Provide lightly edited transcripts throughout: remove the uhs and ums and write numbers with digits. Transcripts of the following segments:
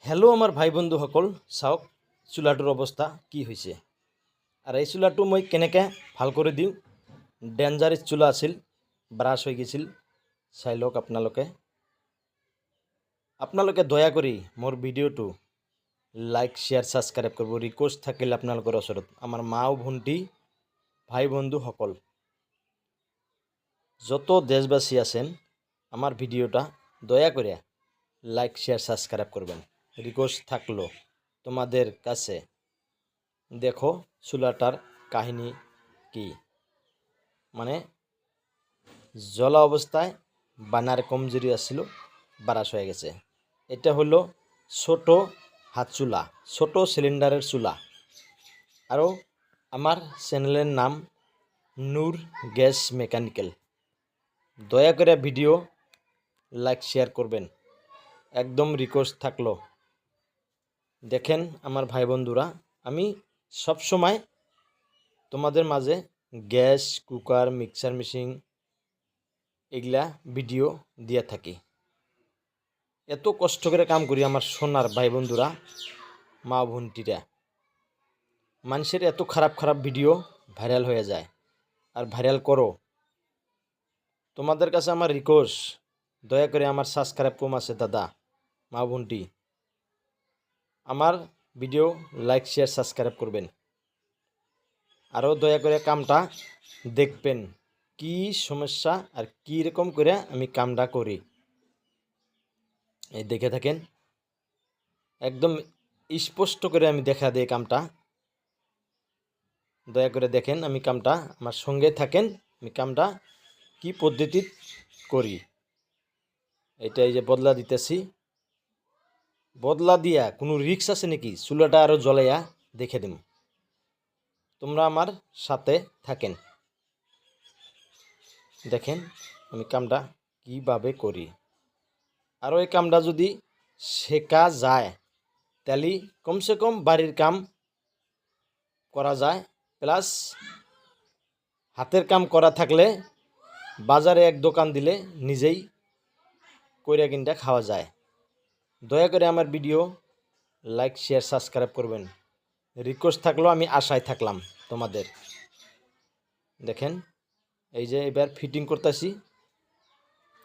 Hello আমার ভাই বন্ধু সকল চাওক চুলাটোৰ অৱস্থা কি হৈছে আৰু এই চুলাটো মই কেনেকৈ ভাল কৰি দিওঁ। ডেঞ্জাৰাছ চুলা আছিল, ব্ৰাছ হৈ গৈছিল। চাই লওক আপোনালোকে দয়া কৰি মোৰ ভিডিঅ'টো লাইক শ্বেয়াৰ ছাবস্ক্ৰাইব কৰিব। ৰিকুৱেষ্ট থাকিল আপোনালোকৰ ওচৰত, আমাৰ মা ভণ্টি ভাই বন্ধু সকল যত দেশবাসী আছেন আমার ভিডিওটা দয়া করে লাইক শেয়ার সাবস্ক্রাইব করবেন। রিকোয়েস্ট থাকলো তোমাদের কাছে। দেখো চুলাটার কাহিনী কি, মানে জ্বলা অবস্থায় বানার কমজোরি আসছিল, বারাস হয়ে গেছে। এটা হলো ছোট হাত চুলা, ছোট সিলিন্ডারের চুলা। আর আমার চ্যানেলের নাম নূর গ্যাস মেকানিক্যাল। দয়া করে ভিডিও লাইক শেয়ার করবেন, একদম রিকোয়েস্ট থাকলো। দেখেন আমার ভাই বন্ধুরা, আমি সব সময় তোমাদের মাঝে গ্যাস, কুকার, মিক্সার মেশিন এগুলা ভিডিও দিয়ে থাকি। এত কষ্ট করে কাম করি আমার সোনার ভাই বন্ধুরা, মা বোনটিরা। মানুষের এত খারাপ খারাপ ভিডিও ভাইরাল হয়ে যায়, আর ভাইরাল করো। তোমাদের কাছে আমার রিকোয়েস্ট, দয়া করে আমার সাবস্ক্রাইব কম আছে দাদা মা বোনটি, আমার ভিডিও লাইক শেয়ার সাবস্ক্রাইব করবেন। আরও দয়া করে কামটা দেখবেন কি সমস্যা আর কি রকম করে আমি কামটা করি। এই দেখে থাকেন, একদম স্পষ্ট করে আমি দেখা দিই কামটা। দয়া করে দেখেন আমি কামটা, আমার সঙ্গে থাকেন, আমি কামটা কি পদ্ধতি করি। এটা এই যে বদলা দিতেছি, বদলা দিয়া কোনো রিক্স আছে নাকি? চুলাটা আরও জ্বলাইয়া দেখে দিম। তোমরা আমার সাথে থাকেন, দেখেন আমি কামটা কিভাবে করি। আর এই কামটা যদি শেখা যায় তাহলে কমসে কম বাড়ির কাম করা যায়, প্লাস হাতের কাম করা থাকলে বাজারে এক দোকান দিলে নিজেই কইরা কিনটা খাওয়া যায়। দয়া করে আমার ভিডিও লাইক শেয়ার সাবস্ক্রাইব করবেন। রিকোয়েস্ট থাকলো, আমি আশায় থাকলাম তোমাদের। দেখেন এই যে এবার ফিটিং করতেছি,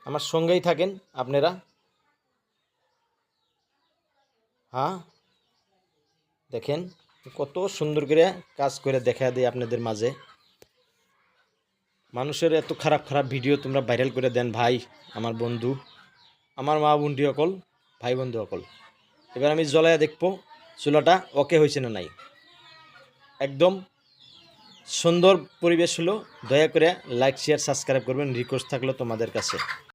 আমার সঙ্গেই থাকেন আপনারা। হ্যাঁ দেখেন কত সুন্দর করে কাজ করে দেখা দেয় আপনাদের মাঝে। মানুষের এত খারাপ খারাপ ভিডিও তোমরা ভাইরাল করে দেন ভাই আমার বন্ধু, আমার মা বোনটি সকল, ভাই বন্ধু সকল। এবার আমি জ্বলাইয়া দেখবো চুলাটা ওকে হয়েছে না নাই। একদম সুন্দর পরিবেশ হলো। দয়া করে লাইক শেয়ার সাবস্ক্রাইব করবেন, রিকোয়েস্ট থাকলো তোমাদের কাছে।